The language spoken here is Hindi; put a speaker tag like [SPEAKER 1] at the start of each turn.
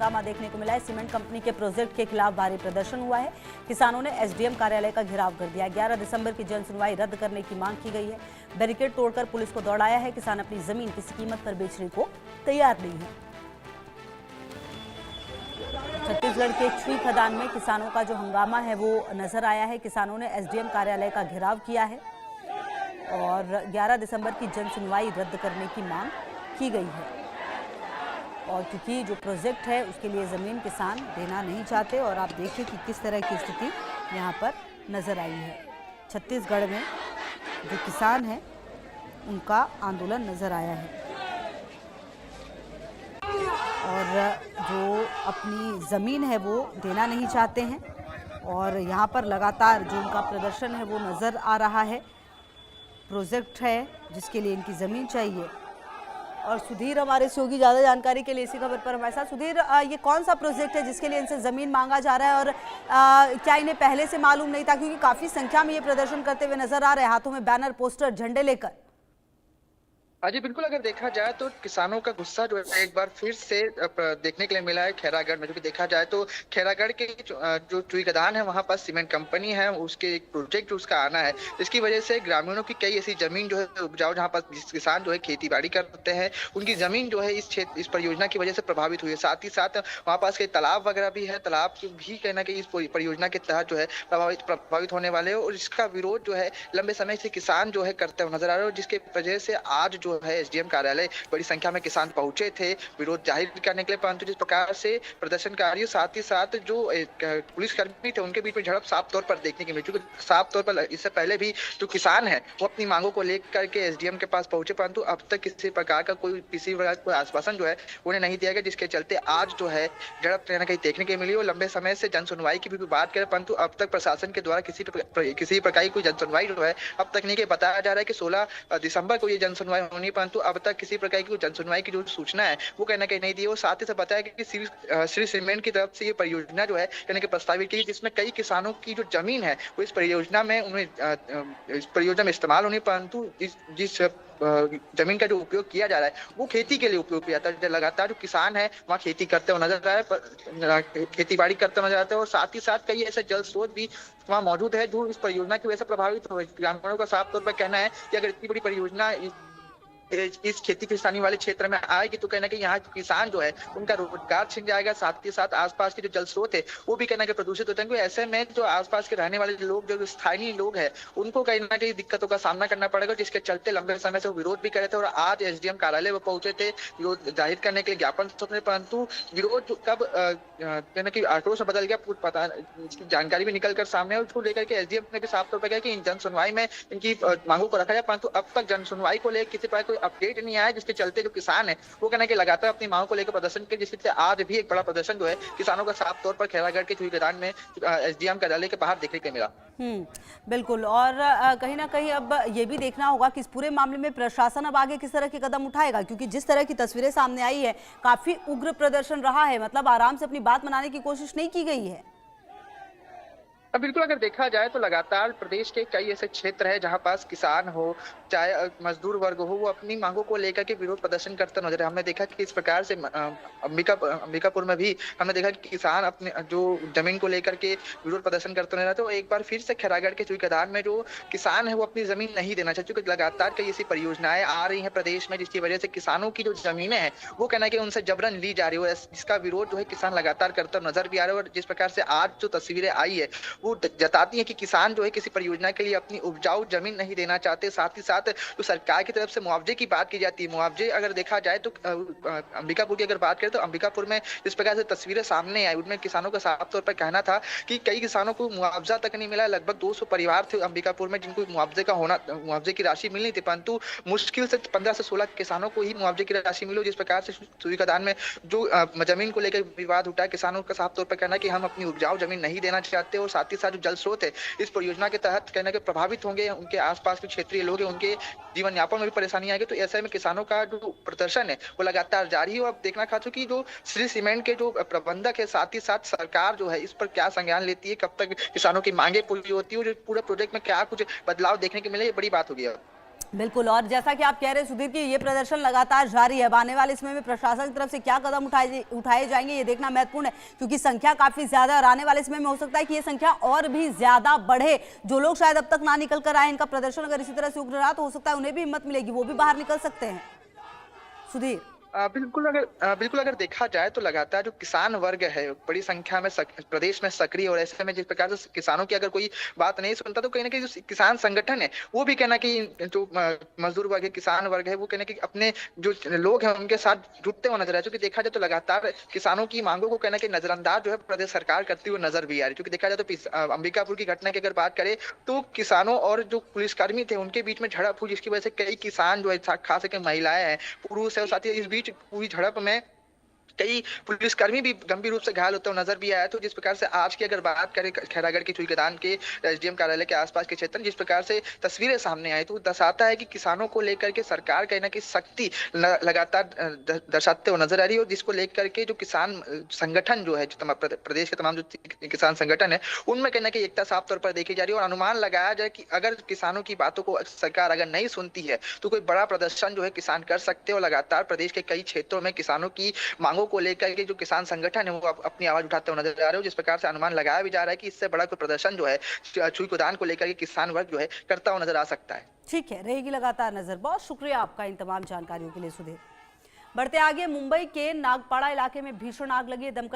[SPEAKER 1] हंगामा देखने को मिला है। सीमेंट कंपनी के प्रोजेक्ट के खिलाफ भारी प्रदर्शन हुआ है। किसानों ने एसडीएम कार्यालय का घेराव कर दिया। 11 दिसंबर की जन सुनवाई रद्द करने की मांग की गई है। बैरिकेड तोड़कर पुलिस को दौड़ाया है। किसान अपनी जमीन किसी कीमत पर बेचने को तैयार नहीं है। छत्तीसगढ़ के छुई खदान में किसानों का जो हंगामा है वो नजर आया है। किसानों ने एसडीएम कार्यालय का घेराव किया है और 11 दिसंबर की जन सुनवाई रद्द करने की मांग की गई है। और क्योंकि जो प्रोजेक्ट है उसके लिए ज़मीन किसान देना नहीं चाहते और आप देखिए कि किस तरह की स्थिति यहाँ पर नज़र आई है। छत्तीसगढ़ में जो किसान हैं उनका आंदोलन नज़र आया है और जो अपनी ज़मीन है वो देना नहीं चाहते हैं और यहाँ पर लगातार जो उनका प्रदर्शन है वो नज़र आ रहा है। प्रोजेक्ट है जिसके लिए इनकी ज़मीन चाहिए। और सुधीर हमारे सहयोगी ज़्यादा जानकारी के लिए इसी खबर पर हमारे साथ। सुधीर, ये कौन सा प्रोजेक्ट है जिसके लिए इनसे ज़मीन मांगा जा रहा है और क्या इन्हें पहले से मालूम नहीं था, क्योंकि काफ़ी संख्या में ये प्रदर्शन करते हुए नजर आ रहे हैं, हाथों में बैनर, पोस्टर, झंडे लेकर।
[SPEAKER 2] जी बिल्कुल, अगर देखा जाए तो किसानों का गुस्सा जो है एक बार फिर से देखने के लिए मिला है खैरागढ़ में। जो कि देखा जाए तो खैरागढ़ के जो चुई खदान है वहां पर सीमेंट कंपनी है, उसके एक प्रोजेक्ट उसका आना है। इसकी वजह से ग्रामीणों की कई ऐसी जमीन जो है उपजाऊ, जहां पर किसान जो है खेती बाड़ी करते हैं, उनकी जमीन जो है इस परियोजना की वजह से प्रभावित हुई है। साथ ही साथ वहाँ पास कई तालाब वगैरह भी है, तालाब भी कहीं ना कहीं इस परियोजना के तहत जो है प्रभावित होने वाले हैं और इसका विरोध जो है लंबे समय से किसान जो है करते हुए नजर आ रहे हैं। जिसके वजह से आज जो है एसडीएम कार्यालय बड़ी संख्या में किसान पहुंचे थे विरोध जाहिर करने के लिए, परंतु जिस प्रकार से प्रदर्शनकारियों साथ ही साथ जो पुलिसकर्मी थे उनके बीच में झड़प साफ तौर पर देखने की मिली। क्योंकि साफ तौर पर इससे पहले भी जो किसान है वो अपनी मांगों को लेकर के एसडीएम के पास पहुंचे, परंतु अब तक किसी प्रकार का किसी प्रकार कोई आश्वासन जो है उन्हें नहीं दिया गया, जिसके चलते आज जो है झड़प कहीं ना कहीं देखने के मिली। और लंबे समय से जन सुनवाई की भी बात करें, परंतु अब तक प्रशासन के द्वारा किसी प्रकार की कोई जन सुनवाई जो है अब तक नहीं। बताया जा रहा है कि 16 दिसंबर को ये जन सुनवाई होनी, परंतु अब तक किसी प्रकार की जन सुनवाई की जो सूचना है वो कहना कहीं नहीं दी। और साथ ही साथ बताया कि श्री सीमेंट की तरफ से ये परियोजना जो है कहने के प्रस्तावित की, जिसमें कई किसानों की जो जमीन है वो इस परियोजना में इस्तेमाल होनी, परंतु जिस जमीन का जो उपयोग किया जा रहा है वो खेती के लिए उपयोग किया जाता है। लगातार जो किसान है वहाँ खेती करते हुए नजर आ रहा है, खेती बाड़ी करते हुए नजर आते हैं और साथ ही साथ कई ऐसे जल स्रोत भी वहाँ मौजूद है जो इस परियोजना की वजह से प्रभावित हुए। ग्रामीणों का साफ तौर पर कहना है कि अगर इतनी बड़ी परियोजना इस खेती किसानी वाले क्षेत्र में आएगी तो कहना कि यहाँ किसान जो है उनका रोजगार छिन जाएगा। साथ ही साथ आसपास के जो जल स्रोत है वो भी कहना कि प्रदूषित होते हैं। ऐसे में जो आसपास के रहने वाले लोग, जो स्थानीय लोग हैं, उनको कहीं ना कहीं दिक्कतों का सामना करना पड़ेगा, जिसके चलते लंबे समय से विरोध भी करे थे और आज एसडीएम कार्यालय में पहुंचे थे विरोध जाहिर करने के लिए, ज्ञापन सौंपने, परंतु विरोध कब कहना कि आक्रोश में बदल गया कुछ पता, इसकी जानकारी भी निकल कर सामने है। उसको लेकर के एसडीएम ने भी साफ तौर पर कहा कि इन जन सुनवाई में इनकी मांगों को रखा जाए, परंतु अब तक जन सुनवाई को लेकर किसी प्रकार अपडेट नहीं आया, जिसके चलते जो किसान है वो कहना कि लगातार अपनी मांगों को लेकर प्रदर्शन किया, जिससे आज भी एक बड़ा प्रदर्शन जो है किसानों का साफ तौर पर खैरागढ़ के चुई खदान में एसडीएम कार्यालय के बाहर देखने को मिला।
[SPEAKER 1] बिल्कुल। और कहीं ना कहीं अब ये भी देखना होगा कि इस पूरे मामले में प्रशासन अब आगे किस तरह के कदम उठाएगा, क्योंकि जिस तरह की तस्वीरें सामने आई है काफी उग्र प्रदर्शन रहा है, मतलब आराम से अपनी बात मनाने की कोशिश नहीं की गई है।
[SPEAKER 2] बिल्कुल, अगर देखा जाए तो लगातार प्रदेश के कई ऐसे क्षेत्र है जहां पास किसान हो चाहे मजदूर वर्ग हो, वो अपनी मांगों को लेकर के विरोध प्रदर्शन करते नजर। हमने देखा कि इस प्रकार से अंबिकापुर में भी हमने देखा कि किसान अपने जो जमीन को लेकर के विरोध प्रदर्शन करते नजर। तो एक बार फिर से खैरागढ़ के चुई खदान में जो किसान है वो अपनी जमीन नहीं देना चाहते, क्योंकि लगातार कई ऐसी परियोजनाएं आ रही है प्रदेश में जिसकी वजह से किसानों की जो जमीनें हैं वो कहना कि उनसे जबरन ली जा रही है, जिसका विरोध जो है किसान लगातार करते नजर भी आ रहे हैं। और जिस प्रकार से आज जो तस्वीरें आई है वो जताती है कि किसान जो है किसी परियोजना के लिए अपनी उपजाऊ जमीन नहीं देना चाहते। साथ ही साथ तो सरकार की तरफ से मुआवजे की बात की जाती है। मुआवजे अगर देखा जाए तो अंबिकापुर की अगर बात करें तो अंबिकापुर में जिस प्रकार से तस्वीरें सामने आई उनमें किसानों का साफ तौर पर कहना था कि कई किसानों को मुआवजा तक नहीं मिला। लगभग 200 परिवार थे अंबिकापुर में जिनको मुआवजे की राशि मिलनी थी, परंतु मुश्किल से 15 से 16 किसानों को ही मुआवजे की राशि मिली। जिस प्रकार से चुई खदान में जो जमीन को लेकर विवाद उठा, किसानों का साफ तौर पर कहना कि हम अपनी उपजाऊ जमीन नहीं देना चाहते और साथ ही साथ जल स्रोत है इस परियोजना के तहत कहने के प्रभावित होंगे, उनके आसपास के क्षेत्रीय लोग हैं, उनके जीवन यापन में भी परेशानी आएगी। तो ऐसे में किसानों का जो प्रदर्शन है वो लगातार जारी है। और अब देखना खास कि जो श्री सीमेंट के जो प्रबंधक है साथ ही साथ सरकार जो है इस पर क्या संज्ञान लेती है, कब तक किसानों की मांगे पूरी होती है, जो पूरे प्रोजेक्ट में क्या कुछ बदलाव देखने को मिले, ये बड़ी बात होगी।
[SPEAKER 1] बिल्कुल, और जैसा कि आप कह रहे हैं सुधीर कि ये प्रदर्शन लगातार जारी है। अब आने वाले समय में प्रशासन की तरफ से क्या कदम उठाए जाएंगे ये देखना महत्वपूर्ण है, क्योंकि संख्या काफी ज्यादा है और आने वाले समय में हो सकता है कि ये संख्या और भी ज्यादा बढ़े। जो लोग शायद अब तक ना निकल कर आए, इनका प्रदर्शन अगर इसी तरह से उग्र रहा तो हो सकता है उन्हें भी हिम्मत मिलेगी, वो भी बाहर निकल सकते हैं। सुधीर।
[SPEAKER 2] बिल्कुल अगर देखा जाए तो लगातार जो किसान वर्ग है बड़ी संख्या में प्रदेश में सक्रिय, और ऐसे में जिस प्रकार से किसानों की अगर कोई बात नहीं सुनता तो कहीं ना कहीं जो किसान संगठन है वो भी कहना कि जो मजदूर वर्ग है, किसान वर्ग है, वो कहना कि अपने जो लोग हैं उनके साथ जुटते हुए नजर आए। क्योंकि देखा जाए तो लगातार किसानों की मांगों को कहना कि नजरअंदाज जो है प्रदेश सरकार करती हुई नजर भी आ रही है। क्योंकि देखा जाए तो अंबिकापुर की घटना की अगर बात करें तो किसानों और जो पुलिसकर्मी थे उनके बीच में झड़प हुई, जिसकी वजह से कई किसान जो है खास करके महिलाएं हैं, पुरुष है और साथ ही इस बीच पूरी झड़प में कई पुलिसकर्मी भी गंभीर रूप से घायल होते हुए नजर भी आया। तो जिस प्रकार से आज की अगर बात करें खैरागढ़ की चुईगदान के एसडीएम कार्यालय के आसपास के क्षेत्र में जिस प्रकार से तस्वीरें सामने आई तो दर्शाता है कि किसानों को लेकर के सरकार कहीं ना कहीं सख्ती लगातार दर्शाते हुए नजर आ रही है। और जिसको लेकर के जो किसान संगठन जो है, जो प्रदेश के तमाम जो किसान संगठन है, उनमें कहीं ना कहीं एकता साफ तौर पर देखी जा रही है। और अनुमान लगाया जाए कि अगर किसानों की बातों को सरकार अगर नहीं सुनती है तो कोई बड़ा प्रदर्शन जो है किसान कर सकते हैं। और लगातार प्रदेश के कई क्षेत्रों में किसानों की मांगों को लेकर के जो किसान संगठन है वो अपनी आवाज उठाते हुए नजर आ रहे हो। जिस प्रकार से अनुमान लगाया भी जा रहा है कि इससे बड़ा कोई प्रदर्शन जो है चुईगदान को लेकर के किसान वर्ग जो है करता हुआ नजर आ सकता है।
[SPEAKER 1] ठीक है, रहेगी लगातार नजर। बहुत शुक्रिया आपका इन तमाम जानकारियों के लिए सुधीर। बढ़ते आगे, मुंबई के नागपाड़ा इलाके में भीषण आग लगी है। दमकल